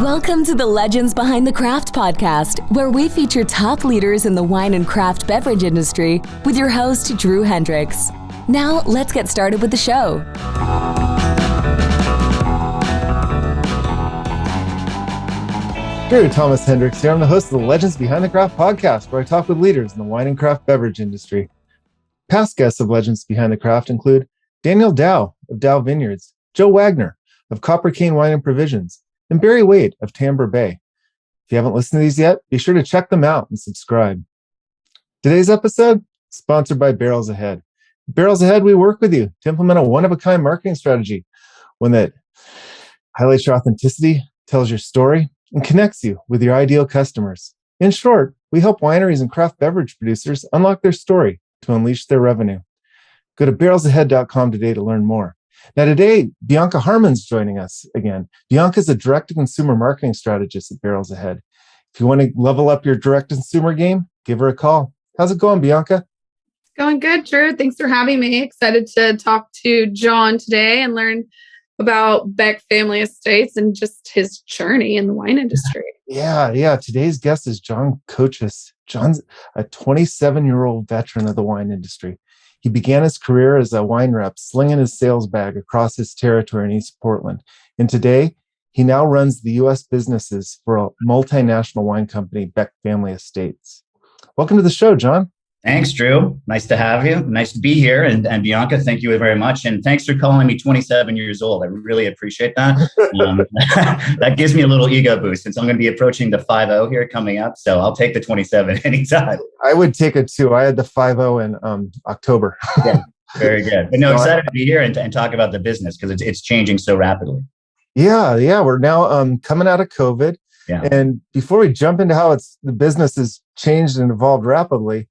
Welcome to the Legends Behind the Craft podcast, where we feature top leaders in the wine and craft beverage industry with your host, Drew Hendricks. Now, let's get started with the show. Drew Thomas Hendricks here. I'm the host of the Legends Behind the Craft podcast, where I talk with leaders in the wine and craft beverage industry. Past guests of Legends Behind the Craft include Daniel Dow of Dow Vineyards, Joe Wagner of Copper Cane Wine and Provisions, and Barry Wade of Tamber Bay. If you haven't listened to these yet, be sure to check them out and subscribe. Today's episode is sponsored by Barrels Ahead. At Barrels Ahead, we work with you to implement a one-of-a-kind marketing strategy, one that highlights your authenticity, tells your story, and connects you with your ideal customers. In short, we help wineries and craft beverage producers unlock their story to unleash their revenue. Go to barrelsahead.com today to learn more. Now today, Bianca Harmon's joining us again. Bianca is a direct-to-consumer marketing strategist at Barrels Ahead. If you want to level up your direct-to-consumer game, give her a call. How's it going, Bianca? Going good, Drew. Thanks for having me. Excited to talk to John today and learn about Beck Family Estates and just his journey in the wine industry. Yeah. Today's guest is John Kochis. John's a 27-year-old veteran of the wine industry. He began his career as a wine rep, slinging his sales bag across his territory in East Portland. And today, he now runs the U.S. businesses for a multinational wine company, Beck Family Estates. Welcome to the show, John. Thanks, Drew. Nice to have you. Nice to be here. And Bianca, thank you very much. And thanks for calling me 27 years old. I really appreciate that. That gives me a little ego boost since I'm going to be approaching the 5-0 here coming up. So I'll take the 27 anytime. I would take it too. I had the 5-0 in October. Yeah, very good. But no, excited to be here and talk about the business because it's changing so rapidly. Yeah. We're now coming out of COVID. Yeah. And before we jump into how the business has changed and evolved rapidly,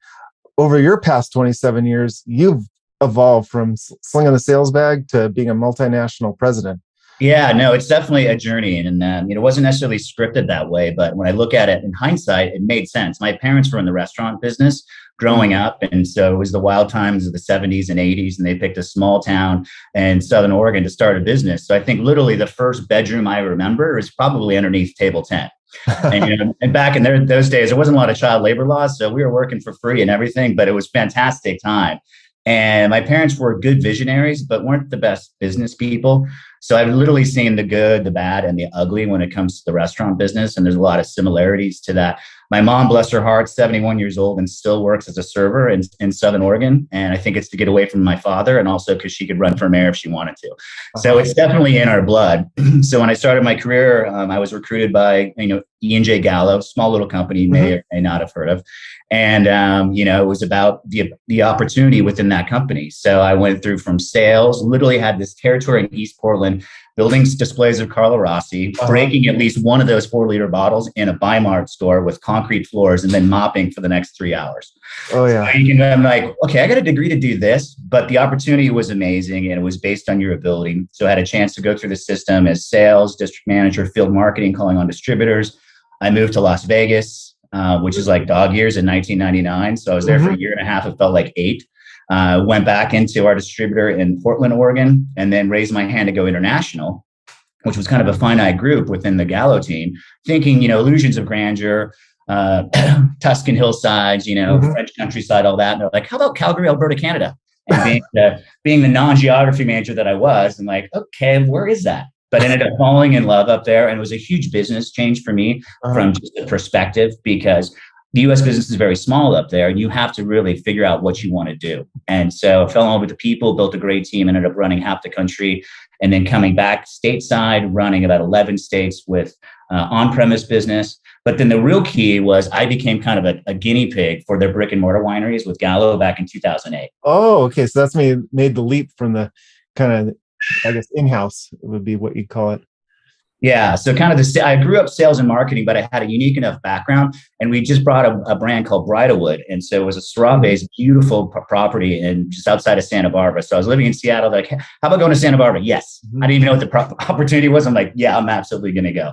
over your past 27 years, you've evolved from slinging a sales bag to being a multinational president. Yeah, no, it's definitely a journey. And it wasn't necessarily scripted that way. But when I look at it in hindsight, it made sense. My parents were in the restaurant business growing up. And so it was the wild times of the 70s and 80s. And they picked a small town in Southern Oregon to start a business. So I think literally the first bedroom I remember is probably underneath table 10. And back in those days, there wasn't a lot of child labor laws, so we were working for free and everything, but it was fantastic time. And my parents were good visionaries, but weren't the best business people. So I've literally seen the good, the bad, and the ugly when it comes to the restaurant business. And there's a lot of similarities to that. My mom, bless her heart, 71 years old and still works as a server in Southern Oregon. And I think it's to get away from my father and also because she could run for mayor if she wanted to. So it's definitely in our blood. So when I started my career, I was recruited by, E&J Gallo, small little company you may or may not have heard of. And, it was about the opportunity within that company. So I went through from sales, literally had this territory in East Portland, building displays of Carlo Rossi, breaking at least one of those 4-liter bottles in a Bi-Mart store with concrete floors, and then mopping for the next 3 hours. Oh, yeah. So I'm like, okay, I got a degree to do this, but the opportunity was amazing and it was based on your ability. So I had a chance to go through the system as sales, district manager, field marketing, calling on distributors. I moved to Las Vegas, which is like dog years in 1999. So I was there for a year and a half. It felt like 8. Went back into our distributor in Portland, Oregon, and then raised my hand to go international, which was kind of a finite group within the Gallo team, thinking, illusions of grandeur, Tuscan hillsides, French countryside, all that. And they're like, how about Calgary, Alberta, Canada? And being the non-geography major that I was, I'm like, okay, where is that? But ended up falling in love up there. And it was a huge business change for me from just a perspective, because the U.S. business is very small up there and you have to really figure out what you want to do. And so I fell in love with the people, built a great team, ended up running half the country, and then coming back stateside, running about 11 states with on-premise business. But then the real key was I became kind of a guinea pig for their brick and mortar wineries with Gallo back in 2008. Oh, okay. So that's made the leap from the kind of, I guess, in-house would be what you'd call it. Yeah. So kind of I grew up sales and marketing, but I had a unique enough background, and we just brought a brand called Bridalwood. And so it was a Syrah-based, beautiful property in just outside of Santa Barbara. So I was living in Seattle. Like, how about going to Santa Barbara? Yes. I didn't even know what the opportunity was. I'm like, yeah, I'm absolutely going to go.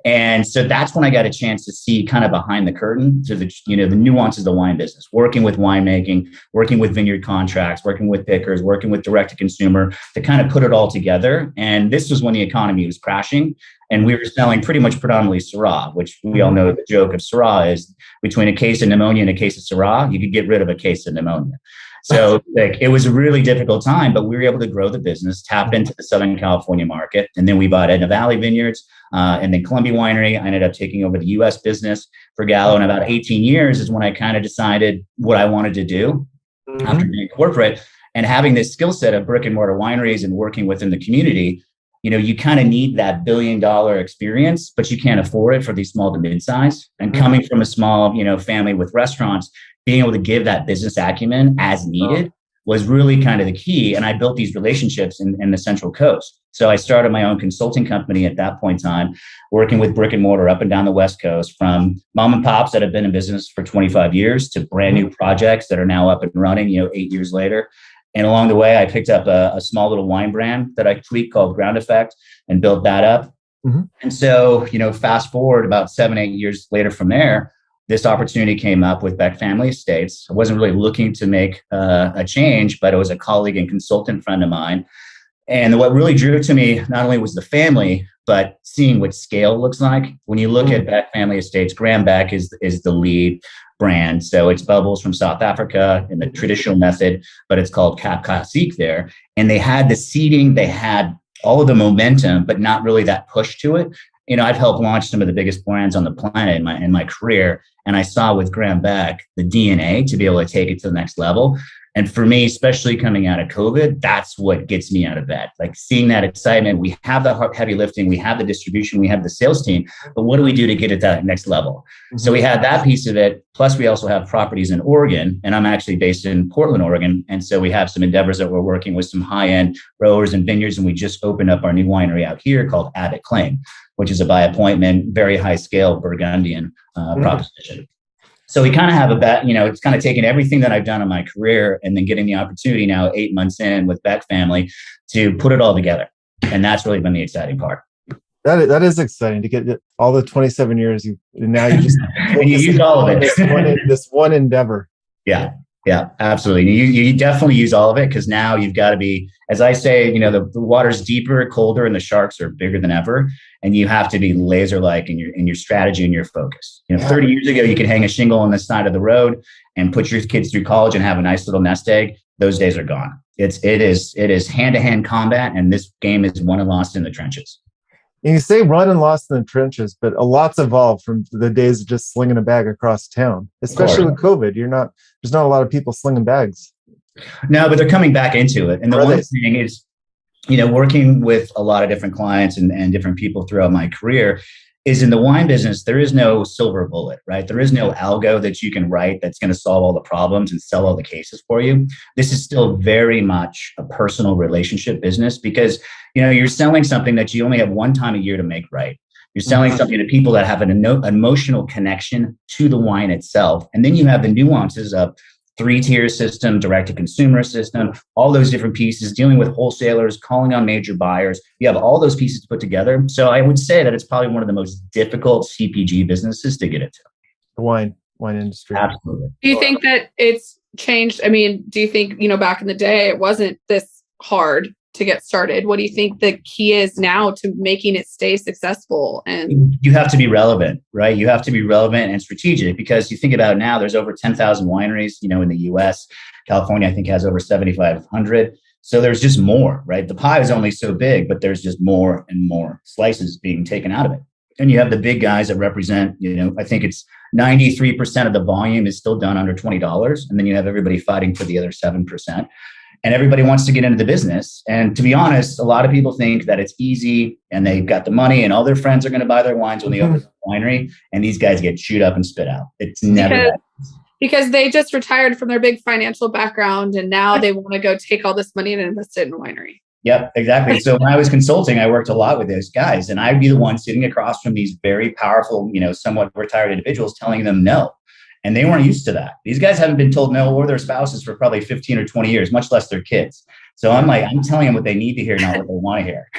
And so that's when I got a chance to see kind of behind the curtain to the, the nuances of the wine business, working with winemaking, working with vineyard contracts, working with pickers, working with direct to consumer to kind of put it all together. And this was when the economy was crashing. And we were selling pretty much predominantly Syrah, which we all know the joke of Syrah is between a case of pneumonia and a case of Syrah, you could get rid of a case of pneumonia. So it was a really difficult time, but we were able to grow the business, tap into the Southern California market. And then we bought Edna Valley Vineyards and then Columbia Winery. I ended up taking over the US business for Gallo. And about 18 years is when I kind of decided what I wanted to do after being corporate and having this skill set of brick and mortar wineries and working within the community. You kind of need that $1 billion experience, but you can't afford it for these small to mid-size. And coming from a small, family with restaurants, being able to give that business acumen as needed was really kind of the key. And I built these relationships in the Central Coast. So I started my own consulting company at that point in time, working with brick and mortar up and down the West Coast, from mom and pops that have been in business for 25 years to brand new projects that are now up and running, 8 years later. And along the way, I picked up a small little wine brand that I tweaked called Ground Effect and built that up. And so, fast forward about 7-8 years later from there, this opportunity came up with Beck Family Estates. I wasn't really looking to make a change, but it was a colleague and consultant friend of mine. And what really drew to me not only was the family, but seeing what scale looks like. When you look at Beck Family Estates, Graham Beck is the lead brand. So it's bubbles from South Africa in the traditional method, but it's called Cap Classique there. And they had the seeding, they had all of the momentum, but not really that push to it. I've helped launch some of the biggest brands on the planet in my career. And I saw with Graham Beck the DNA to be able to take it to the next level. And for me, especially coming out of COVID, that's what gets me out of bed. Like seeing that excitement. We have the heavy lifting, we have the distribution, we have the sales team, but what do we do to get it to that next level? So we had that piece of it. Plus we also have properties in Oregon, and I'm actually based in Portland, Oregon. And so we have some endeavors that we're working with some high-end growers and vineyards. And we just opened up our new winery out here called Abbott Claim, which is a by appointment, very high scale Burgundian proposition. So we kind of have it's kind of taken everything that I've done in my career and then getting the opportunity now 8 months in with Beck Family to put it all together. And that's really been the exciting part. That is exciting to get all the 27 years. Now you just and you use all of it. this one endeavor. Yeah, absolutely. You definitely use all of it because now you've got to be, as I say, the water's deeper, colder, and the sharks are bigger than ever. And you have to be laser-like in your strategy and your focus. 30 years ago, you could hang a shingle on the side of the road and put your kids through college and have a nice little nest egg. Those days are gone. It is hand-to-hand combat, and this game is won and lost in the trenches. And you say run and lost in the trenches, but a lot's evolved from the days of just slinging a bag across town, especially with COVID. There's not a lot of people slinging bags. No, but they're coming back into it. And the one thing is, working with a lot of different clients and different people throughout my career is in the wine business, there is no silver bullet, right? There is no algo that you can write that's going to solve all the problems and sell all the cases for you. This is still very much a personal relationship business because, you're selling something that you only have one time a year to make right. You're selling something to people that have an emotional connection to the wine itself. And then you have the nuances of 3-tier system, direct-to-consumer system, all those different pieces, dealing with wholesalers, calling on major buyers. You have all those pieces to put together. So I would say that it's probably one of the most difficult CPG businesses to get into. The wine industry. Absolutely. Do you think that it's changed? I mean, do you think, back in the day, it wasn't this hard to get started? What do you think the key is now to making it stay successful? And you have to be relevant, right? You have to be relevant and strategic because you think about now, there's over 10,000 wineries, in the US. California, I think, has over 7,500. So there's just more, right? The pie is only so big, but there's just more and more slices being taken out of it. And you have the big guys that represent, I think it's 93% of the volume is still done under $20. And then you have everybody fighting for the other 7%. And everybody wants to get into the business. And to be honest, a lot of people think that it's easy and they've got the money and all their friends are going to buy their wines when they open the winery. And these guys get chewed up and spit out. It's never that. Because they just retired from their big financial background and now they want to go take all this money and invest it in a winery. Yep, exactly. So when I was consulting, I worked a lot with those guys, and I'd be the one sitting across from these very powerful, somewhat retired individuals telling them no. And they weren't used to that. These guys haven't been told no or their spouses for probably 15 or 20 years, much less their kids. So I'm telling them what they need to hear, not what they want to hear.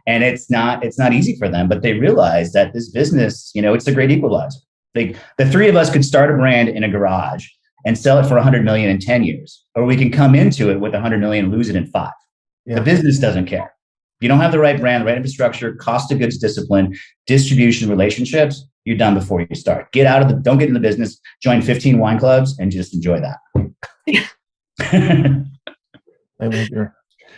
And it's not easy for them, but they realize that this business, it's a great equalizer. Like the three of us could start a brand in a garage and sell it for 100 million in 10 years, or we can come into it with 100 million and lose it in 5. Yeah. The business doesn't care. If you don't have the right brand, the right infrastructure, cost of goods discipline, distribution, relationships, you're done before you start. Don't get in the business, join 15 wine clubs and just enjoy that.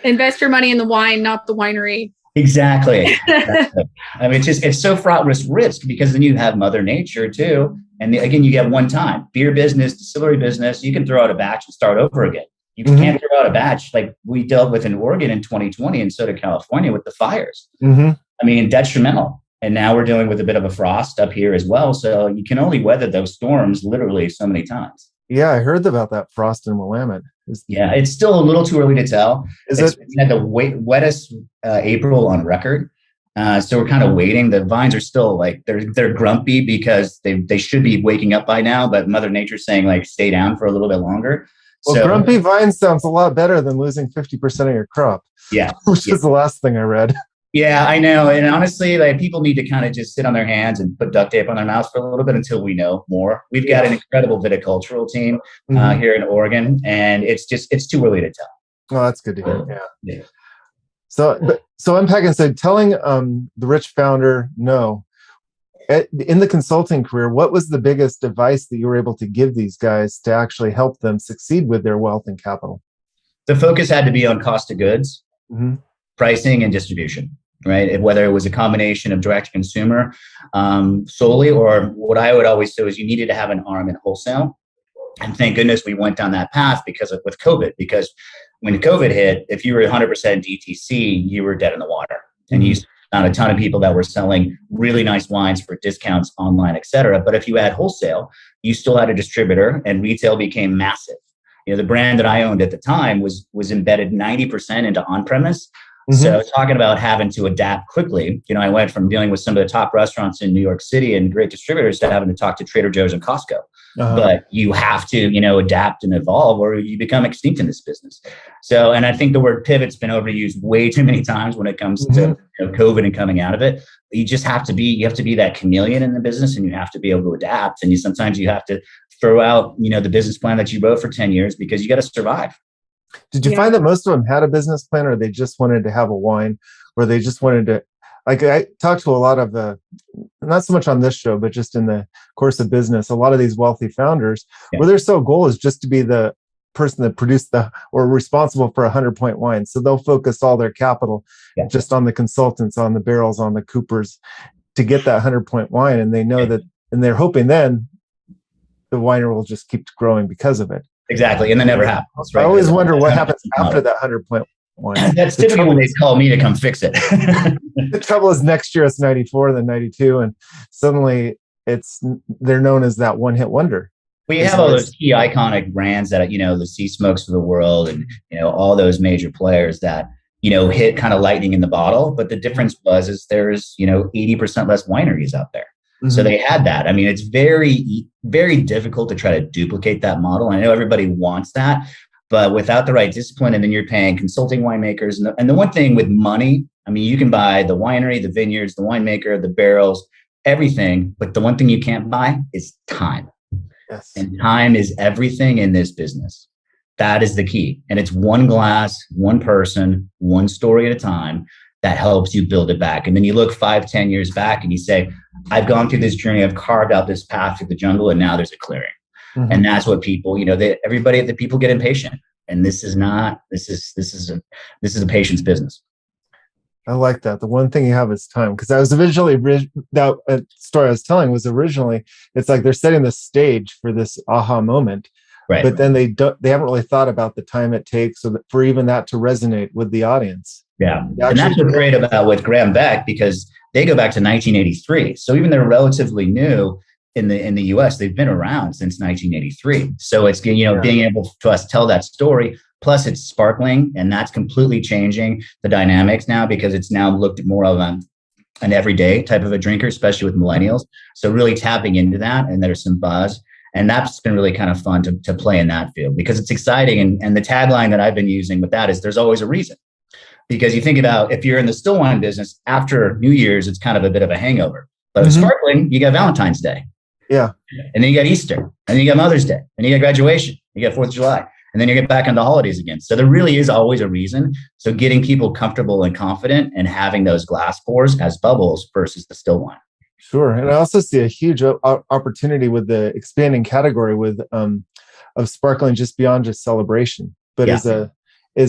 Invest your money in the wine, not the winery. Exactly. I mean, it's so fraught with risk, because then you have Mother Nature too. And again, you get one time. Beer business, distillery business, you can throw out a batch and start over again. You can't throw out a batch like we dealt with in Oregon in 2020 and so did California with the fires. I mean, detrimental. And now we're dealing with a bit of a frost up here as well. So you can only weather those storms literally so many times. Yeah, I heard about that frost in Willamette. It's still a little too early to tell. It's had the wettest April on record. So we're kind of waiting. The vines are still like, they're grumpy because they should be waking up by now, but Mother Nature's saying like, stay down for a little bit longer. Well, grumpy vines sounds a lot better than losing 50% of your crop. Yeah. Which is the last thing I read. Yeah, I know. And honestly, like people need to kind of just sit on their hands and put duct tape on their mouths for a little bit until we know more. We've got an incredible viticultural team here in Oregon, and it's too early to tell. Oh, that's good to hear. Yeah. So unpacking, so telling the rich founder no. In the consulting career, what was the biggest advice that you were able to give these guys to actually help them succeed with their wealth and capital? The focus had to be on cost of goods, pricing, and distribution, right? Whether it was a combination of direct to consumer solely, or what I would always say is you needed to have an arm in wholesale. And thank goodness we went down that path with COVID, because when COVID hit, if you were 100% DTC, you were dead in the water. And you found a ton of people that were selling really nice wines for discounts online, et cetera. But if you had wholesale, you still had a distributor, and retail became massive. The brand that I owned at the time was embedded 90% into on-premise. So talking about having to adapt quickly, I went from dealing with some of the top restaurants in New York City and great distributors to having to talk to Trader Joe's and Costco. But you have to, adapt and evolve, or you become extinct in this business. So, and I think the word pivot's been overused way too many times when it comes to COVID and coming out of it. You have to be that chameleon in the business, and you have to be able to adapt. And sometimes you have to throw out, the business plan that you wrote for 10 years because you got to survive. Did you find that most of them had a business plan, or they just wanted to have a wine, or they just wanted to, like I talked to a lot of not so much on this show, but just in the course of business, a lot of these wealthy founders where their sole goal is just to be the person that produced or responsible for 100-point wine. So they'll focus all their capital just on the consultants, on the barrels, on the coopers to get that 100-point wine. And they know that, and they're hoping then the winery will just keep growing because of it. Exactly. And that never happens. Right? I always wonder what happens after that 100-point wine. That's typically when they call me to come fix it. The trouble is next year it's 94, then 92, and suddenly they're known as that one-hit wonder. We have all those key iconic brands that, the Sea Smokes of the world and, all those major players that, hit kind of lightning in the bottle. But the difference is there's, 80% less wineries out there. So they had that. I mean, it's very, very difficult to try to duplicate that model. I know everybody wants that, but without the right discipline, and then you're paying consulting winemakers. And the one thing with money, I mean, you can buy the winery, the vineyards, the winemaker, the barrels, everything. But the one thing you can't buy is time. Yes. And time is everything in this business. That is the key. And it's one glass, one person, one story at a time that helps you build it back. And then you look 5-10 years back and you say, I've gone through this journey. I've carved out this path through the jungle, and now there's a clearing. And that's what people, the people get impatient. And this is a patience business. I like that. The one thing you have is time. Because I was originally, that story I was telling was originally, it's like they're setting the stage for this aha moment. Right. But then they haven't really thought about the time it takes for even that to resonate with the audience. Yeah. And that's what's great about with Graham Beck, because they go back to 1983. So even they're relatively new in the US, they've been around since 1983. So it's, being able to us tell that story Plus it's sparkling, and that's completely changing the dynamics now because it's now looked more of an everyday type of a drinker, especially with millennials. So really tapping into that, and there's some buzz. And that's been really kind of fun to play in that field because it's exciting. And the tagline that I've been using with that is there's always a reason. Because you think about if you're in the still wine business, after New Year's, it's kind of a bit of a hangover. But with sparkling, you got Valentine's Day. Yeah. And then you got Easter. And then you got Mother's Day. And you got graduation. You got 4th of July. And then you get back on the holidays again. So there really is always a reason. So getting people comfortable and confident and having those glass pours as bubbles versus the still wine. Sure. And I also see a huge opportunity with the expanding category with of sparkling just beyond just celebration, but as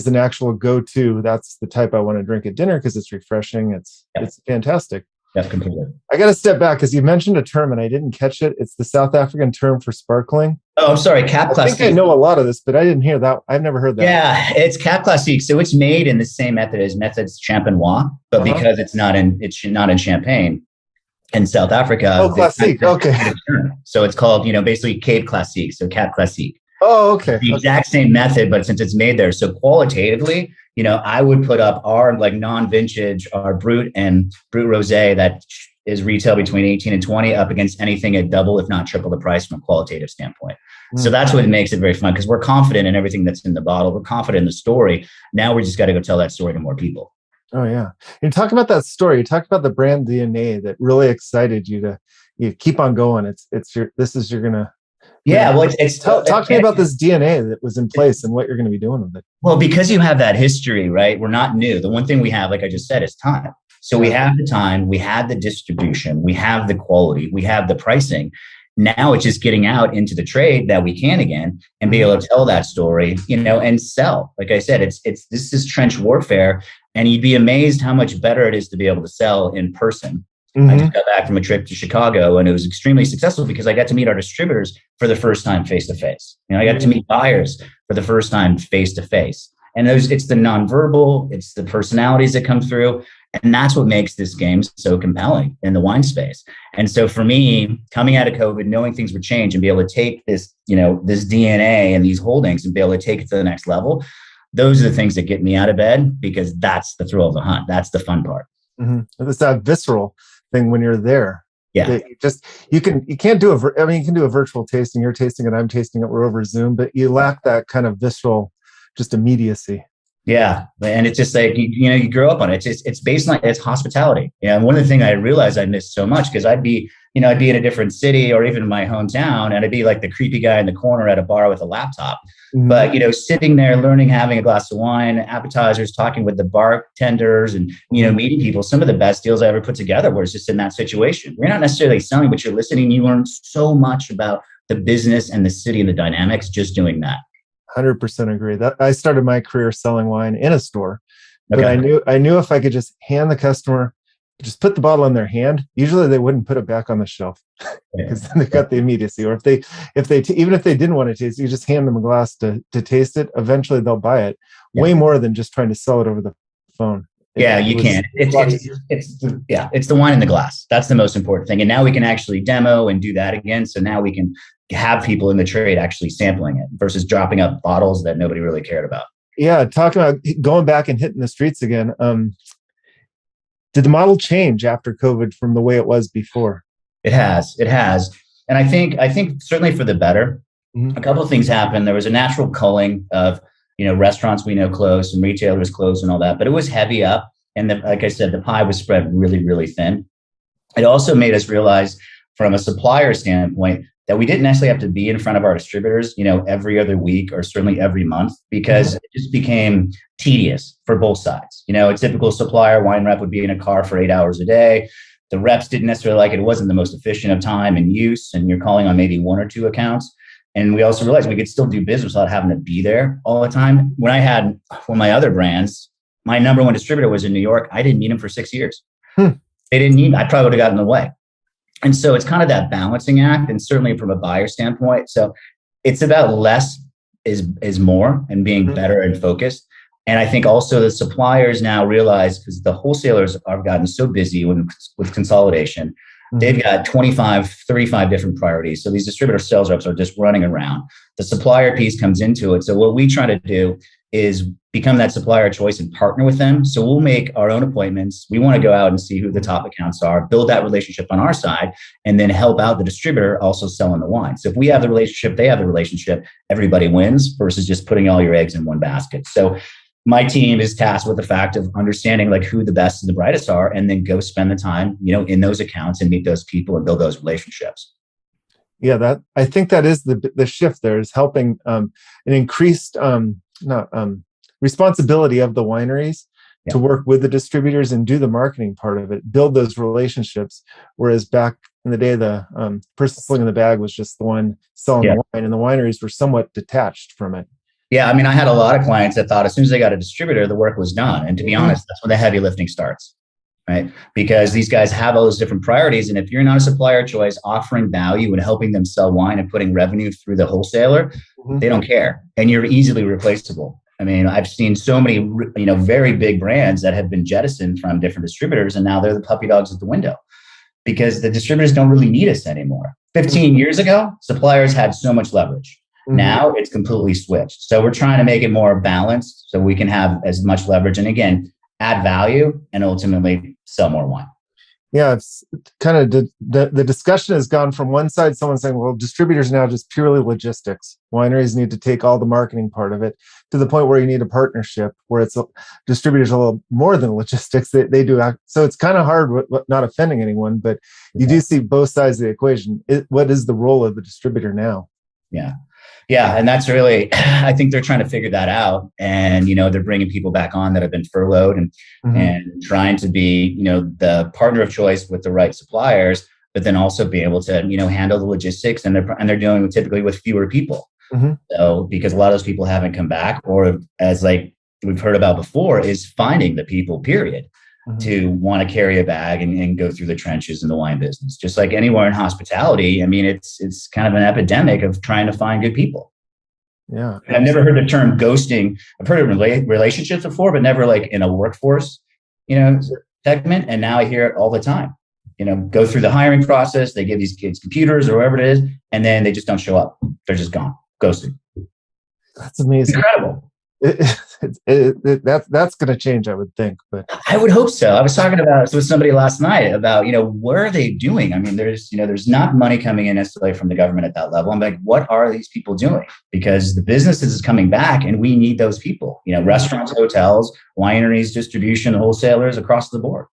an actual go-to. That's the type I want to drink at dinner because it's refreshing. It's fantastic. Yeah, completely. I got to step back because you mentioned a term and I didn't catch it. It's the South African term for sparkling. Oh, I'm sorry. Cap Classique. I think I know a lot of this, but I didn't hear that. I've never heard that. Yeah, it's Cap Classique. So it's made in the same method as Methods Champenois, but because it's not in Champagne in South Africa. Oh, Classique. Okay. So it's called, basically Cape Classique. So Cap Classique. Oh, okay. The exact same method, but since it's made there. So qualitatively, I would put up our non-vintage, our Brut and Brut Rosé that is retail between 18 and 20 up against anything at double, if not triple the price from a qualitative standpoint. So that's what makes it very fun because we're confident in everything that's in the bottle. We're confident in the story. Now we just got to go tell that story to more people. Oh, yeah. You talk about that story. You talked about the brand DNA that really excited you to keep on going. You're going to. Yeah, well, talk to me about this DNA that was in place and what you're going to be doing with it. Well, because you have that history, right? We're not new. The one thing we have, like I just said, is time. So we have the time, we have the distribution, we have the quality, we have the pricing. Now it's just getting out into the trade that we can again and be able to tell that story, and sell. Like I said, this is trench warfare, and you'd be amazed how much better it is to be able to sell in person. I just got back from a trip to Chicago, and it was extremely successful because I got to meet our distributors for the first time face to face. I got to meet buyers for the first time face to face. And it's the nonverbal, it's the personalities that come through. And that's what makes this game so compelling in the wine space. And so for me, coming out of COVID, knowing things would change and be able to take this, this DNA and these holdings and be able to take it to the next level, those are the things that get me out of bed because that's the thrill of the hunt. That's the fun part. It's that visceral thing when you're there. Yeah. You can do a virtual tasting. You're tasting it, I'm tasting it, we're over Zoom, but you lack that kind of visceral, just immediacy. Yeah. And it's just like, you grow up on it. It's baseline, it's hospitality. And one of the things I realized I missed so much because I'd be in a different city or even in my hometown, and I'd be like the creepy guy in the corner at a bar with a laptop. But, sitting there, learning, having a glass of wine, appetizers, talking with the bartenders and, meeting people, some of the best deals I ever put together was just in that situation. You're not necessarily selling, but you're listening. You learn so much about the business and the city and the dynamics just doing that. 100% agree. That I started my career selling wine in a store, but I knew if I could just hand the customer, just put the bottle in their hand, usually they wouldn't put it back on the shelf because then they got the immediacy. Or even if they didn't want to taste it, you just hand them a glass to taste it. Eventually they'll buy it way more than just trying to sell it over the phone. You can. It's the wine in the glass. That's the most important thing. And now we can actually demo and do that again. So now we can have people in the trade actually sampling it versus dropping up bottles that nobody really cared about. Yeah. Talking about going back and hitting the streets again. Did the model change after COVID from the way it was before? It has. And I think certainly for the better. A couple of things happened. There was a natural culling of, restaurants we know closed and retailers closed and all that, but it was heavy up. And like I said, the pie was spread really, really thin. It also made us realize from a supplier standpoint that we didn't necessarily have to be in front of our distributors, every other week or certainly every month, because it just became tedious for both sides. A typical supplier wine rep would be in a car for 8 hours a day. The reps didn't necessarily like it. It wasn't the most efficient of time and use, and you're calling on maybe one or two accounts. And we also realized we could still do business without having to be there all the time. When my other brands, my number one distributor was in New York. I didn't need him for 6 years. They didn't need, I probably would have gotten in the way. And so it's kind of that balancing act, and certainly from a buyer standpoint. So it's about less is more and being better and focused. And I think also the suppliers now realize, because the wholesalers have gotten so busy with consolidation, they've got 25, 35 different priorities. So these distributor sales reps are just running around. The supplier piece comes into it. So what we try to do is become that supplier of choice and partner with them. So we'll make our own appointments. We want to go out and see who the top accounts are, build that relationship on our side, and then help out the distributor also selling the wine. So if we have the relationship, they have the relationship, everybody wins versus just putting all your eggs in one basket. So my team is tasked with the fact of understanding like who the best and the brightest are, and then go spend the time, in those accounts and meet those people and build those relationships. Yeah, that I think that is the shift there, is helping an increased responsibility of the wineries to work with the distributors and do the marketing part of it, build those relationships. Whereas back in the day, the person slinging the bag was just the one selling the wine, and the wineries were somewhat detached from it. Yeah, I mean, I had a lot of clients that thought as soon as they got a distributor, the work was done. And to be honest, that's when the heavy lifting starts, right? Because these guys have all those different priorities. And if you're not a supplier of choice, offering value and helping them sell wine and putting revenue through the wholesaler, they don't care. And you're easily replaceable. I mean, I've seen so many, very big brands that have been jettisoned from different distributors, and now they're the puppy dogs at the window because the distributors don't really need us anymore. 15 years ago, suppliers had so much leverage. Now it's completely switched. So we're trying to make it more balanced so we can have as much leverage and, again, add value and ultimately sell more wine. Yeah, it's kind of the discussion has gone from one side, someone saying, well, distributors now just purely logistics. Wineries need to take all the marketing part of it, to the point where you need a partnership where it's distributors a little more than logistics. They do. So it's kind of hard, not offending anyone, but you do see both sides of the equation. What is the role of the distributor now? Yeah. And that's really, I think they're trying to figure that out. And, they're bringing people back on that have been furloughed and trying to be, the partner of choice with the right suppliers, but then also be able to, handle the logistics, and they're dealing typically with fewer people. So because a lot of those people haven't come back, or as like we've heard about before, is finding the people, period, to want to carry a bag and go through the trenches in the wine business. Just like anywhere in hospitality, I mean, it's kind of an epidemic of trying to find good people. Yeah. I've never heard the term ghosting. I've heard it in relationships before, but never like in a workforce, segment. And now I hear it all the time. Go through the hiring process. They give these kids computers or whatever it is, and then they just don't show up. They're just gone. Ghosting. That's amazing. Incredible. That's going to change, I would think. But I would hope so. I was talking about with somebody last night about, what are they doing? I mean, there's not money coming in necessarily from the government at that level. I'm like, what are these people doing? Because the businesses is coming back, and we need those people. Restaurants, hotels, wineries, distribution, wholesalers across the board.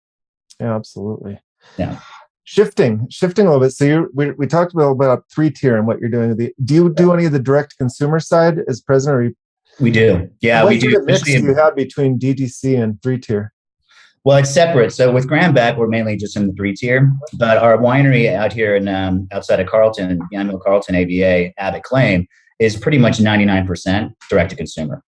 Yeah, absolutely. Yeah. Shifting a little bit. So we talked a little bit about 3-tier and what you're doing. Do you do any of the direct consumer side as president? Or we do. Yeah, we do. What mix do you have between DTC and 3-tier? Well, it's separate. So with Graham Beck, we're mainly just in the 3-tier, but our winery out here in outside of Carlton, Carlton, ABA, Abbott Claim, is pretty much 99% direct to consumer.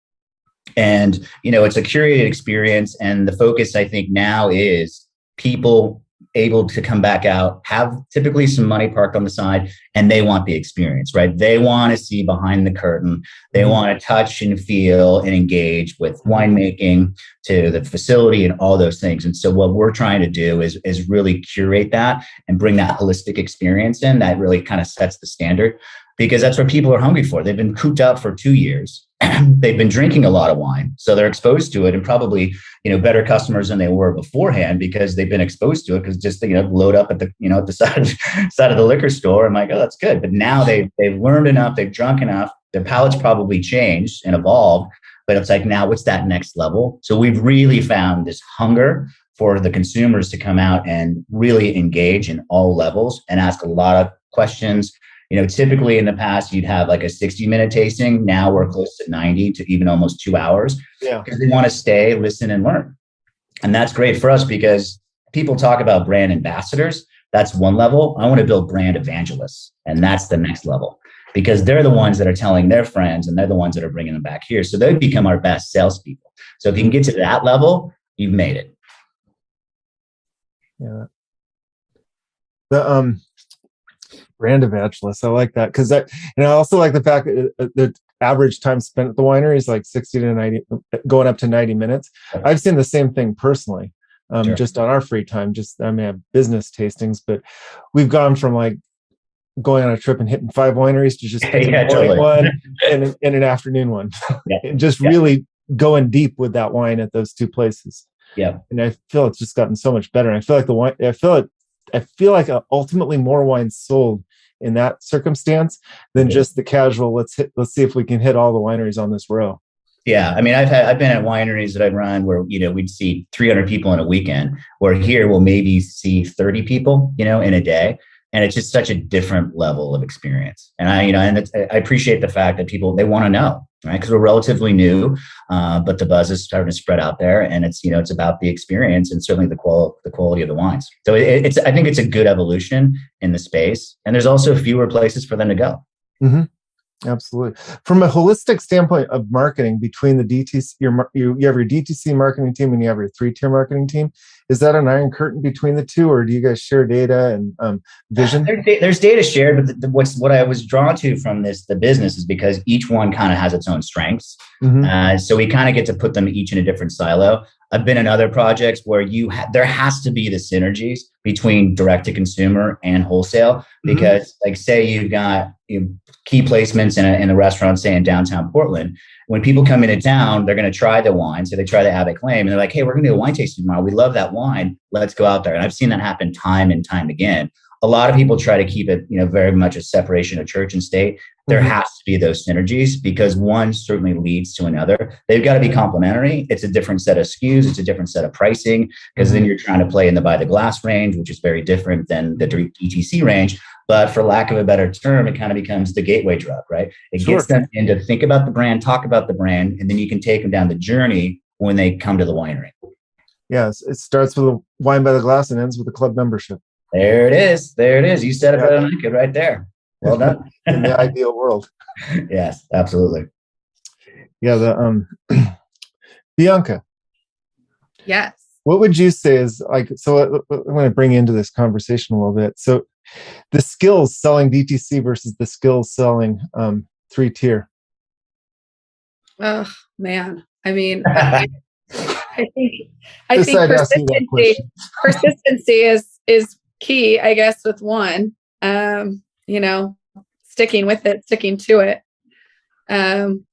And, it's a curated experience. And the focus, I think, now is people able to come back out, have typically some money parked on the side, and they want the experience, right? They want to see behind the curtain. They want to touch and feel and engage with winemaking, to the facility and all those things. And so what we're trying to do is really curate that and bring that holistic experience in that really kind of sets the standard, because that's what people are hungry for. They've been cooped up for 2 years. They've been drinking a lot of wine, so they're exposed to it, and probably, better customers than they were beforehand because they've been exposed to it. Because just, load up at the, at the side of the liquor store. I'm like, oh, that's good. But now they've learned enough, they've drunk enough, their palate's probably changed and evolved. But it's like, now what's that next level? So we've really found this hunger for the consumers to come out and really engage in all levels and ask a lot of questions. Typically in the past, you'd have like a 60-minute tasting. Now we're close to 90 to even almost 2 hours. Yeah. Because they want to stay, listen, and learn. And that's great for us because people talk about brand ambassadors. That's one level. I want to build brand evangelists. And that's the next level, because they're the ones that are telling their friends, and they're the ones that are bringing them back here. So they become our best salespeople. So if you can get to that level, you've made it. Yeah. The brand evangelist, I like that, because I also like the fact that the average time spent at the winery is like 60 to 90, going up to 90 minutes. I've seen the same thing personally, just on our free time. I have business tastings, but we've gone from like going on a trip and hitting 5 wineries to just picking one and an afternoon one. Yeah. And just really going deep with that wine at those two places. Yeah. And I feel it's just gotten so much better. And I feel like the wine, I feel like ultimately more wine sold in that circumstance than just the casual, let's see if we can hit all the wineries on this row. Yeah. I mean, I've been at wineries that I've run where, we'd see 300 people in a weekend, where here we'll maybe see 30 people, in a day. And it's just such a different level of experience. And I appreciate the fact that people, they want to know, right? Because we're relatively new, but the buzz is starting to spread out there, and it's about the experience and certainly the quality of the wines. So I think it's a good evolution in the space, and there's also fewer places for them to go. Mm-hmm. Absolutely. From a holistic standpoint of marketing, between the DTC, you have your DTC marketing team and you have your 3-tier marketing team. Is that an iron curtain between the two, or do you guys share data and vision? There's data shared, but what I was drawn to from the business is because each one kind of has its own strengths. Mm-hmm. So we kind of get to put them each in a different silo. I've been in other projects where there has to be the synergies between direct to consumer and wholesale, because like say you've got key placements in a restaurant, say in downtown Portland. When people come into town, they're going to try the wine. So they try the Abbott Claim and they're like, hey, we're going to do a wine tasting tomorrow. We love that wine. Let's go out there. And I've seen that happen time and time again. A lot of people try to keep it, very much a separation of church and state. There has to be those synergies, because one certainly leads to another. They've got to be complementary. It's a different set of SKUs. It's a different set of pricing, because then you're trying to play in the by the glass range, which is very different than the DTC range. But for lack of a better term, it kind of becomes the gateway drug, right? It gets them in to think about the brand, talk about the brand, and then you can take them down the journey when they come to the winery. Yes, it starts with a wine by the glass and ends with a club membership. There it is. You said it better than I could right there. Well done. In the ideal world. Yes, absolutely. Yeah. Bianca. Yes. What would you say is so I'm going to bring you into this conversation a little bit. So the skills selling DTC versus the skills selling 3-tier. Oh man. I mean, I think persistency is key, I guess, with one. Sticking with it, sticking to it.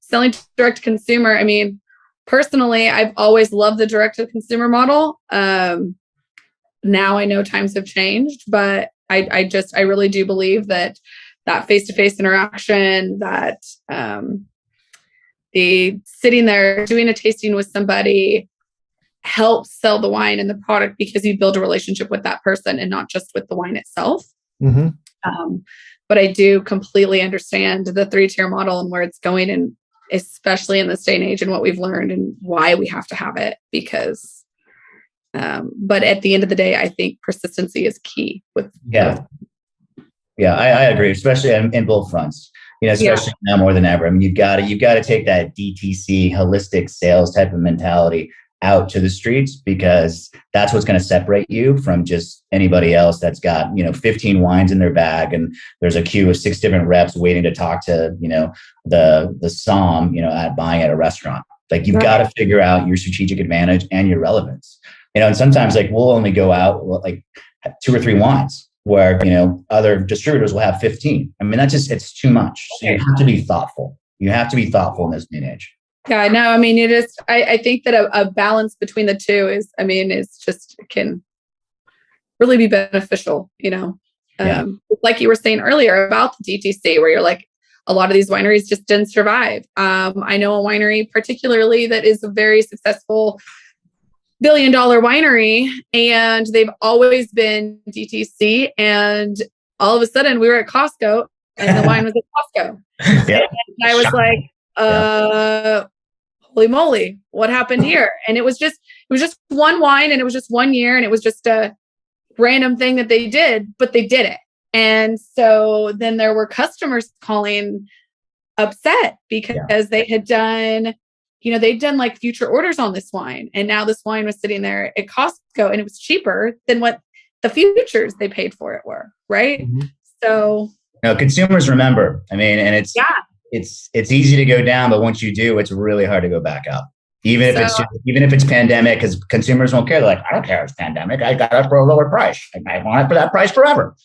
Selling direct to consumer. I mean, personally, I've always loved the direct to consumer model. Now I know times have changed, but I really do believe that face-to-face interaction, that the sitting there doing a tasting with somebody helps sell the wine and the product, because you build a relationship with that person and not just with the wine itself. Mm-hmm. But I do completely understand the 3-tier model and where it's going, and especially in this day and age and what we've learned and why we have to have it, because but at the end of the day, I think persistency is key with. Yeah, I agree, especially in both fronts, especially now more than ever. I mean, you've got to take that DTC holistic sales type of mentality out to the streets, because that's what's going to separate you from just anybody else that's got 15 wines in their bag and there's a queue of 6 different reps waiting to talk to the som at buying at a restaurant. Like, you've got to figure out your strategic advantage and your relevance. And sometimes we'll only go out 2 or 3 wines where other distributors will have 15. I mean, it's too much. So you have to be thoughtful. You have to be thoughtful in this day and age. Yeah, no, I mean, I think that a balance between the two it can really be beneficial, like you were saying earlier about the DTC, where you're like, a lot of these wineries just didn't survive. I know a winery particularly that is a very successful billion-dollar winery, and they've always been DTC, and all of a sudden we were at Costco and the wine was at Costco. Yeah. And I was like, holy moly, what happened here? And it was just one wine, and it was just 1 year, and it was just a random thing that they did, but they did it. And so then there were customers calling upset because they had done, they'd done like future orders on this wine. And now this wine was sitting there at Costco, and it was cheaper than what the futures they paid for it were. Right. Mm-hmm. So consumers remember, and it's easy to go down, but once you do, it's really hard to go back up. Even if it's pandemic, because consumers won't care. They're like, I don't care if it's pandemic. I got it for a lower price. I want it for that price forever.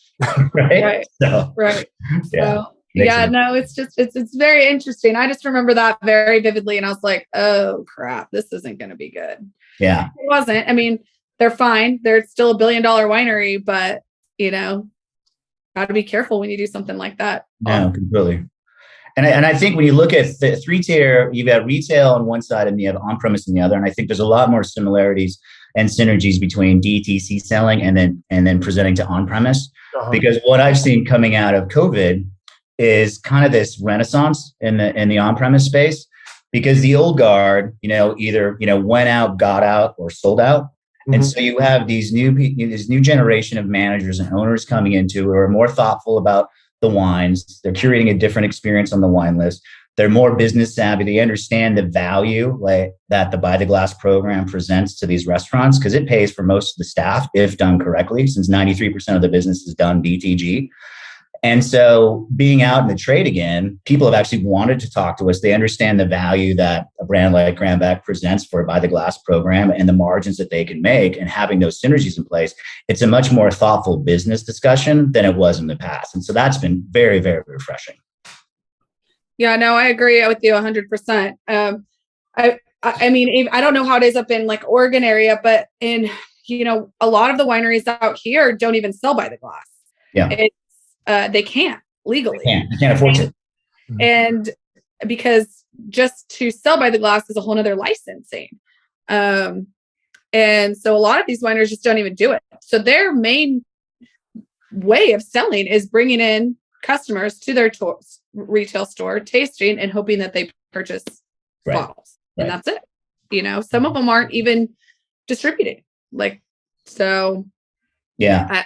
Right. Right. So, right. Yeah. So Yeah, no, it's very interesting. I just remember that very vividly, and I was like, oh crap, this isn't going to be good. Yeah, it wasn't. I mean, they're fine. They're still $1 billion winery, but got to be careful when you do something like that. No, completely. And I think when you look at the 3-tier, you've got retail on one side and you have on-premise on the other. And I think there's a lot more similarities and synergies between DTC selling and then presenting to on-premise. Because what I've seen coming out of COVID is kind of this renaissance in the on-premise space. Because the old guard, either went out, got out, or sold out. And so you have this new generation of managers and owners coming into who are more thoughtful about the wines. They're curating a different experience on the wine list. They're more business savvy. They understand the value that the Buy the Glass program presents to these restaurants because it pays for most of the staff if done correctly, since 93% of the business is done DTG. And so being out in the trade again, people have actually wanted to talk to us. They understand the value that a brand like Graham Beck presents for a Buy the Glass program and the margins that they can make, and having those synergies in place. It's a much more thoughtful business discussion than it was in the past. And so that's been very, very refreshing. Yeah, no, I agree with you 100%. I mean, I don't know how it is up in like Oregon area, but in, a lot of the wineries out here don't even sell Buy the Glass. Yeah. They can't legally. They can't afford to. And because just to sell Buy the Glass is a whole nother licensing. And so a lot of these wineries just don't even do it. So their main way of selling is bringing in customers to their retail store, tasting and hoping that they purchase bottles. And that's it. Some of them aren't even distributing. Yeah.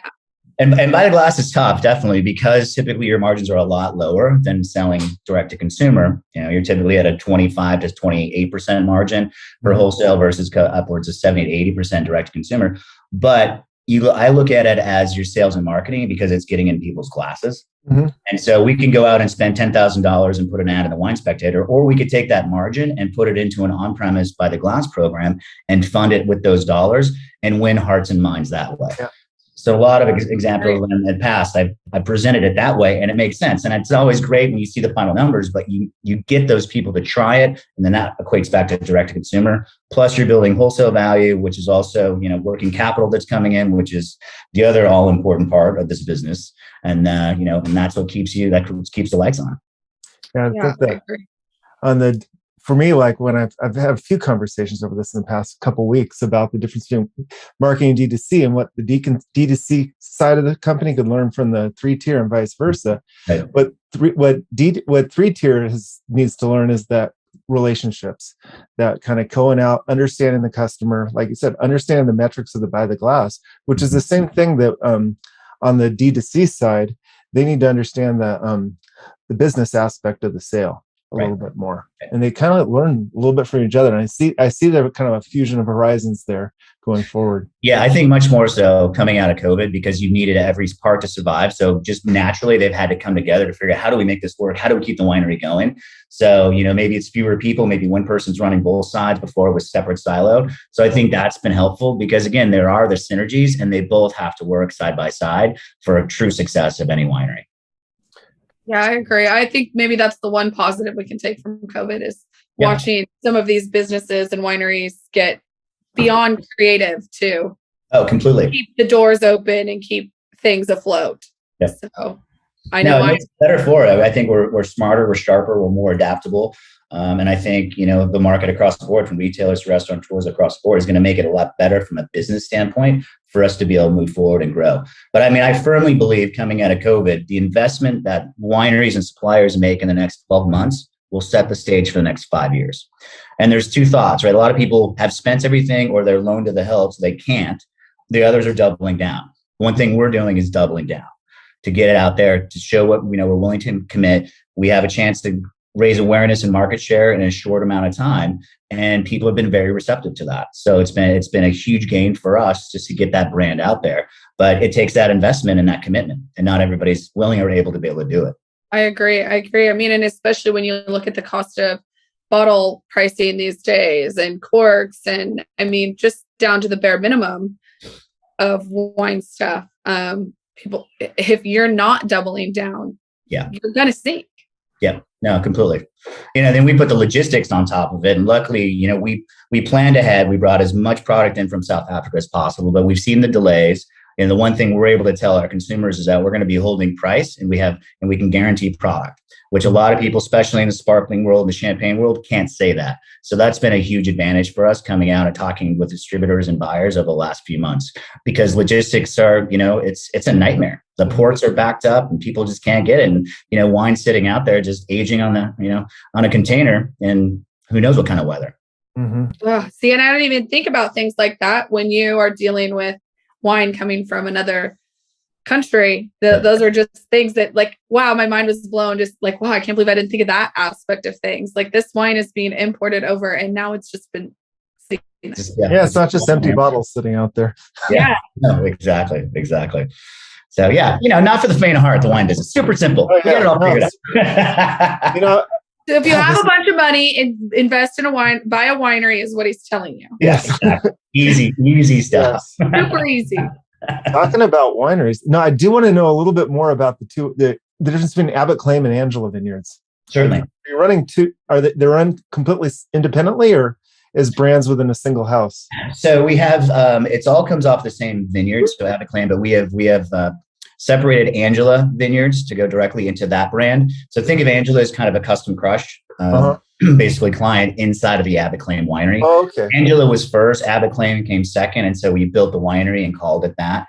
And Buy the Glass is tough, definitely, because typically your margins are a lot lower than selling direct to consumer. You're typically at a 25 to 28% margin for wholesale versus upwards of 70 to 80% direct to consumer. But I look at it as your sales and marketing because it's getting in people's glasses. And so we can go out and spend $10,000 and put an ad in the Wine Spectator, or we could take that margin and put it into an on-premise Buy the Glass program and fund it with those dollars and win hearts and minds that way. Yeah. So a lot of examples in the past, I presented it that way, and it makes sense. And it's always great when you see the final numbers, but you get those people to try it, and then that equates back to direct to consumer. Plus, you're building wholesale value, which is also working capital that's coming in, which is the other all important part of this business. And and that's what keeps the lights on. Yeah, I think that for me, like when I've had a few conversations over this in the past couple of weeks about the difference between marketing and D2C and what the D2C side of the company could learn from the 3-tier and vice versa. Right. What 3-tier needs to learn is that relationships, that kind of going out, understanding the customer, like you said, understanding the metrics of the Buy the Glass, which is the same thing that on the D2C side, they need to understand the business aspect of the sale a little bit more, and they kind of learn a little bit from each other. And I see there kind of a fusion of horizons there going forward. Yeah, I think much more so coming out of COVID, because you needed every part to survive. So just naturally, they've had to come together to figure out, how do we make this work? How do we keep the winery going? So, maybe it's fewer people, maybe one person's running both sides. Before it was separate, siloed. So I think that's been helpful because, again, there are the synergies and they both have to work side by side for a true success of any winery. Yeah, I agree. I think maybe that's the one positive we can take from COVID is watching some of these businesses and wineries get beyond creative too. Oh, completely. Keep the doors open and keep things afloat. Yeah. So I know it's better for it. I think we're smarter, we're sharper, we're more adaptable. And I think, the market across the board, from retailers to restaurateurs across the board, is going to make it a lot better from a business standpoint for us to be able to move forward and grow. But I firmly believe coming out of COVID, the investment that wineries and suppliers make in the next 12 months will set the stage for the next 5 years. And there's two thoughts, right? A lot of people have spent everything or they're loaned to the hilt, so they can't. The others are doubling down. One thing we're doing is doubling down to get it out there, to show what we're willing to commit. We have a chance to raise awareness and market share in a short amount of time. And people have been very receptive to that. So it's been a huge gain for us just to get that brand out there. But it takes that investment and that commitment, and not everybody's willing or able to be able to do it. I agree. I mean, and especially when you look at the cost of bottle pricing these days and corks, and just down to the bare minimum of wine stuff. People, if you're not doubling down Yeah. you're going to sink. Yeah, no, completely. Then we put the logistics on top of it. And luckily, we planned ahead. We brought as much product in from South Africa as possible, but we've seen the delays. And the one thing we're able to tell our consumers is that we're going to be holding price and we can guarantee product, which a lot of people, especially in the sparkling world, the champagne world, can't say that. So that's been a huge advantage for us coming out and talking with distributors and buyers over the last few months, because logistics are, it's a nightmare. The ports are backed up and people just can't get it. And, wine sitting out there just aging on on a container, and who knows what kind of weather. Mm-hmm. Oh, see, and I don't even think about things like that when you are dealing with wine coming from another country. Those are just things that, like, wow, my mind was blown. Just like, wow, I can't believe I didn't think of that aspect of things. Like, this wine is being imported over, and now it's just been. It's not just empty bottles sitting out there. Yeah. No, exactly. So not for the faint of heart, the wine business. Super simple. Oh, yeah. Get it all figured out. So if you have a bunch of money, invest in buy a winery is what he's telling you. Yes, exactly. Easy stuff. Yes. Super easy. Talking about wineries. No, I do want to know a little bit more about the difference between Abbott Claim and Angela Vineyards. Certainly. Are you running two? They're run completely independently, or as brands within a single house? So we have it all comes off the same vineyard, so Abbott Claim, but we have separated Angela Vineyards to go directly into that brand. So think of Angela as kind of a custom crush, basically client inside of the Abbott Claim winery. Oh, okay. Angela was first, Abbott Claim came second, and so we built the winery and called it that.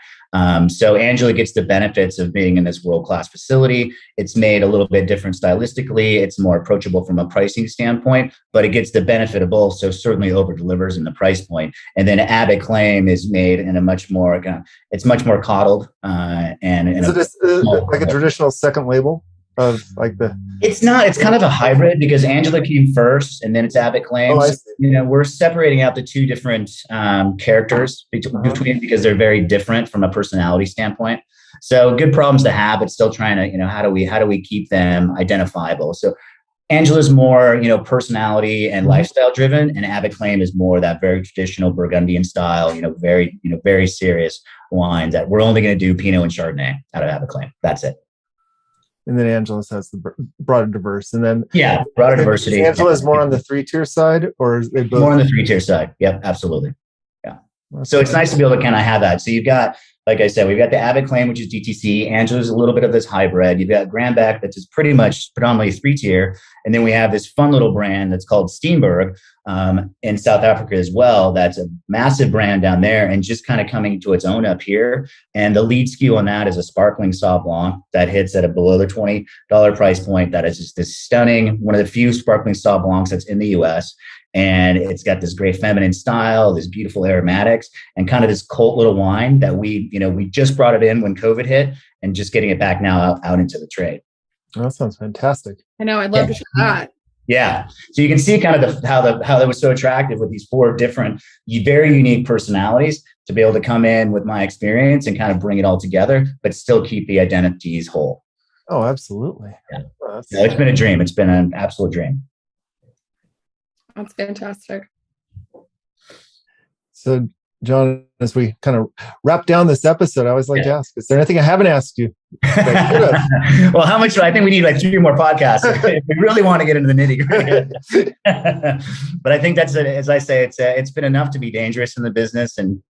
So Angela gets the benefits of being in this world-class facility. It's made a little bit different stylistically. It's more approachable from a pricing standpoint, but it gets the benefit of both. So certainly over-delivers in the price point. And then Abbott Claim is made in a much more, it's much more coddled. Is it like a traditional second label of like the? It's not. It's kind of a hybrid, because Angela came first, and then it's Abbott Claim. Oh, I see. We're separating out the two different characters between because they're very different from a personality standpoint. So good problems to have, but still trying to how do we keep them identifiable? So Angela's more personality and lifestyle driven, and Abbott Claim is more that very traditional Burgundian style. Very serious wines that we're only going to do Pinot and Chardonnay out of Abbott Claim. That's it. And then Angela's has the broader diverse, and then broader diversity. Angela's more on the 3-tier side, or is they both more on the 3-tier side? Yep, absolutely. Yeah. So it's nice to be able to kind of have that. So you've got, like I said, we've got the Abbott Claim, which is DTC. Angela's a little bit of this hybrid. You've got Grand Beck, that's just pretty much predominantly 3-tier. And then we have this fun little brand that's called Steenberg in South Africa as well. That's a massive brand down there and just kind of coming to its own up here. And the lead SKU on that is a sparkling Sauv Blanc that hits at a below the $20 price point. That is just this stunning, one of the few sparkling Sauv Blancs that's in the US. And it's got this great feminine style, this beautiful aromatics, and kind of this cult little wine that we just brought it in when COVID hit, and just getting it back now out into the trade. Oh, that sounds fantastic. I know. I'd love to try that. Yeah. So you can see kind of how that was so attractive with these 4 different, very unique personalities to be able to come in with my experience and kind of bring it all together, but still keep the identities whole. Oh, absolutely. Yeah. Oh, it's been a dream. It's been an absolute dream. That's fantastic. So, John, as we kind of wrap down this episode, I always like to ask, is there anything I haven't asked you? Well, how much? I think we need like 3 more podcasts if we really want to get into the nitty-gritty. But I think that's it. As I say, it's been enough to be dangerous in the business. And,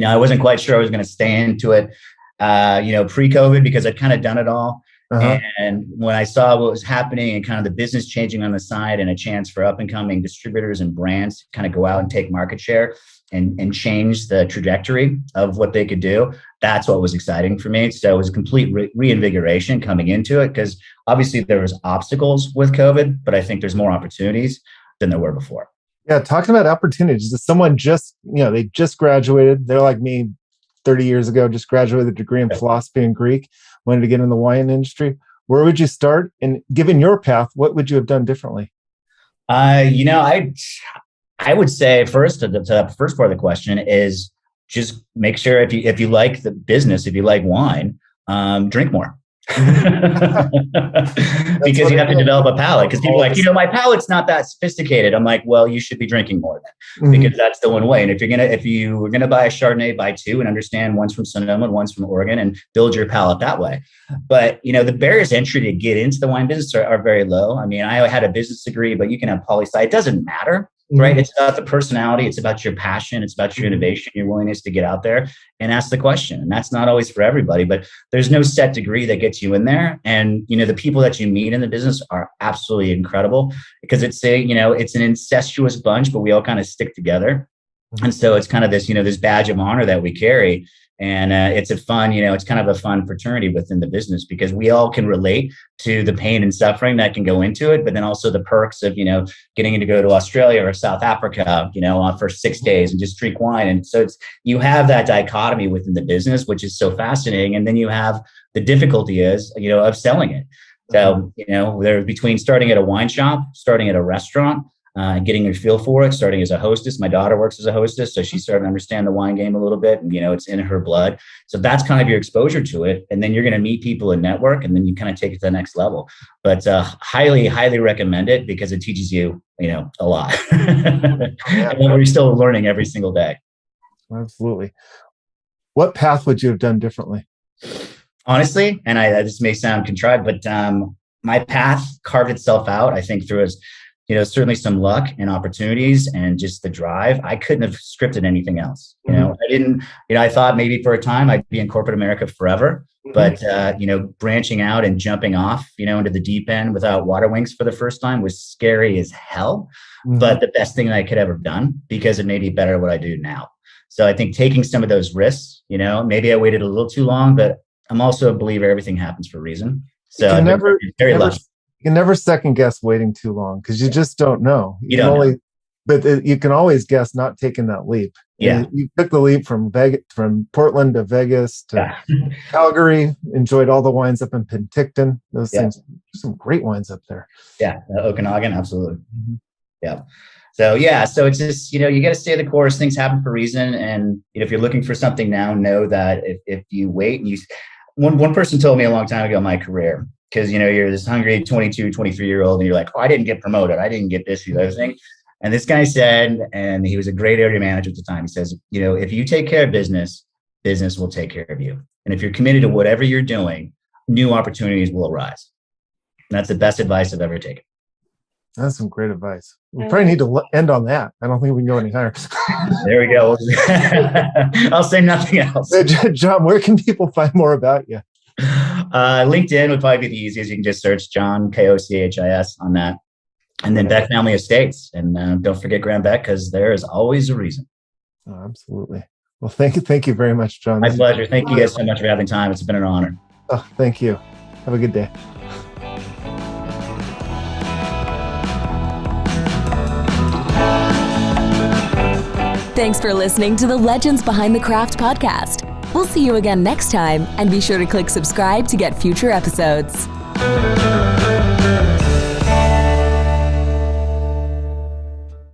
I wasn't quite sure I was going to stay into it, pre-COVID, because I'd kind of done it all. And when I saw what was happening and kind of the business changing on the side and a chance for up and coming distributors and brands to kind of go out and take market share and change the trajectory of what they could do, that's what was exciting for me. So it was a complete reinvigoration coming into it, because obviously there was obstacles with COVID, but I think there's more opportunities than there were before. Yeah. Talking about opportunities, is someone just, they just graduated, they're like me 30 years ago, just graduated with a degree in philosophy and Greek, wanted to get in the wine industry. Where would you start? And given your path, what would you have done differently? I would say first to the first part of the question is just make sure if you like the business, if you like wine, drink more. Because you have to develop a palate. Because people are like, my palate's not that sophisticated. I'm like, well, you should be drinking more then, because that's the one way. And if you were gonna buy a Chardonnay, buy two, and understand one's from Sonoma and one's from Oregon, and build your palate that way. But the barriers to entry to get into the wine business are very low. I mean, I had a business degree, but you can have poli-sci. It doesn't matter. Right. It's about the personality. It's about your passion. It's about your innovation, your willingness to get out there and ask the question. And that's not always for everybody, but there's no set degree that gets you in there. And, the people that you meet in the business are absolutely incredible, because it's an incestuous bunch, but we all kind of stick together. And so it's kind of this, this badge of honor that we carry. And it's a fun, it's kind of a fun fraternity within the business, because we all can relate to the pain and suffering that can go into it, but then also the perks of, getting to go to Australia or South Africa, for 6 days and just drink wine. And so you have that dichotomy within the business, which is so fascinating. And then you have the difficulty of selling it. So, there's between starting at a wine shop, starting at a restaurant, getting a feel for it, starting as a hostess. My daughter works as a hostess, so she's starting to understand the wine game a little bit, and it's in her blood. So that's kind of your exposure to it, and then you're going to meet people and network, and then you kind of take it to the next level. But highly, highly recommend it, because it teaches you, a lot. And we're still learning every single day. Absolutely. What path would you have done differently? Honestly, and this may sound contrived, but my path carved itself out, I think, through certainly some luck and opportunities and just the drive. I couldn't have scripted anything else. I thought maybe for a time I'd be in corporate America forever, but, branching out and jumping off, into the deep end without water wings for the first time was scary as hell, but the best thing that I could ever done, because it made me better at what I do now. So I think taking some of those risks, maybe I waited a little too long, but I'm also a believer everything happens for a reason. So I'm very lucky. You can never second guess waiting too long, because you just don't know. You don't know. But you can always guess not taking that leap. Yeah. You took the leap from Portland to Vegas to Calgary, enjoyed all the wines up in Penticton. Those things, some great wines up there. Yeah. Okanagan. Absolutely. Yeah. So, so it's just, you got to stay the course. Things happen for a reason. And if you're looking for something now, know that if you wait, and one person told me a long time ago in my career, because, you're this hungry 22, 23-year-old, and you're like, oh, I didn't get promoted. I didn't get this, the other thing. And this guy said, and he was a great area manager at the time, he says, if you take care of business, business will take care of you. And if you're committed to whatever you're doing, new opportunities will arise. And that's the best advice I've ever taken. That's some great advice. We probably need to end on that. I don't think we can go any higher. There we go. I'll say nothing else. John, where can people find more about you? LinkedIn would probably be the easiest. You can just search John Kochis on that, and then Beck Family Estates, and don't forget Graham Beck, because there is always a reason. Oh, absolutely. Well, thank you very much, John. My pleasure. Thank you guys so much for having time. It's been an honor. Oh, thank you. Have a good day. Thanks for listening to the Legends Behind the Craft podcast. We'll see you again next time, and be sure to click subscribe to get future episodes.